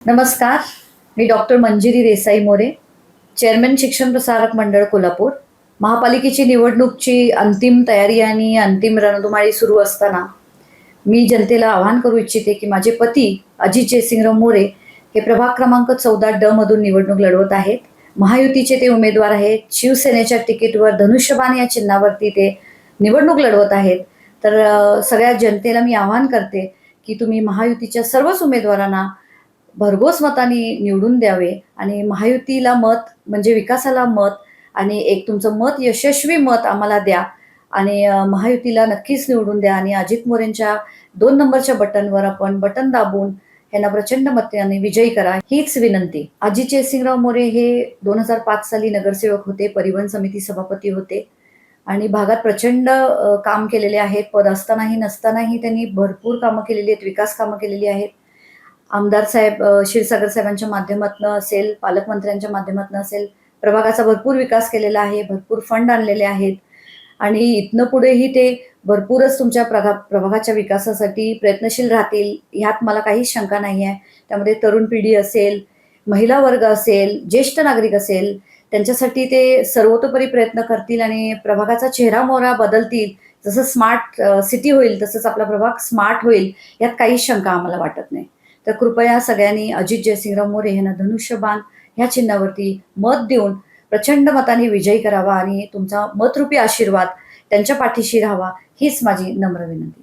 नमस्कार. मी doctor Manjiri Desai More, chairman शिक्षण प्रसारक मंडळ कोल्हापूर. महापालिकेची निवडणूकची अंतिम तयारी आणि अंतिम रणधुमाळी सुरू असताना मी जनतेला आवाहन करू इच्छिते की माझे पती अजित जयसिंगराव मोरे हे प्रभाग क्रमांक 14 मधून निवडणूक लढवत आहेत. महायुतीचे ते उमेदवार आहेत. शिवसेनेच्या तिकीटवर धनुष्यबाण या चिन्हावरती ते निवडणूक लढवत आहेत. तर सगळ्या जनतेला मी आवाहन करते की तुम्ही महायुतीच्या सर्वच उमेदवारांना भरघोस मताने निवडून द्यावे आणि महायुतीला मत म्हणजे विकासाला मत आणि एक तुमचं मत यशस्वी मत आम्हाला द्या आणि महायुतीला नक्कीच निवडून द्या आणि अजित मोरेंच्या 2 नंबरच्या बटनवर आपण बटन दाबून यांना प्रचंड मताने विजयी करा, हीच विनंती. अजित जयसिंगराव मोरे हे 2005 साली नगरसेवक होते, परिवहन समिती सभापती होते आणि भागात प्रचंड काम केलेले आहेत. पद असतानाही नसतानाही त्यांनी भरपूर कामं केलेली आहेत, विकास कामं केलेली आहेत. आमदार साहेब क्षीरसागर साहेबांच्या माध्यमातून असेल, पालकमंत्र्यांच्या माध्यमातून असेल, प्रभागाचा भरपूर विकास केलेला आहे, भरपूर फंड आणलेले आहेत आणि इथनं पुढेही ते भरपूरच तुमच्या प्रभागाच्या विकासासाठी प्रयत्नशील राहतील, ह्यात मला काहीच शंका नाही आहे. त्यामध्ये तरुण पिढी असेल, महिला वर्ग असेल, ज्येष्ठ नागरिक असेल, त्यांच्यासाठी ते सर्वतोपरी प्रयत्न करतील आणि प्रभागाचा चेहरामोहरा बदलतील. जसं स्मार्ट सिटी होईल तसंच आपला प्रभाग स्मार्ट होईल, यात काहीच शंका आम्हाला वाटत नाही. तर कृपया सगळ्यांनी अजित जयसिंगराव मोरे यांना धनुष्यबाण ह्या चिन्हावरती मत देऊन प्रचंड मताने विजयी करावा आणि तुमचा मतरूपी आशीर्वाद त्यांच्या पाठीशी राहावा, हीच माझी नम्र विनंती.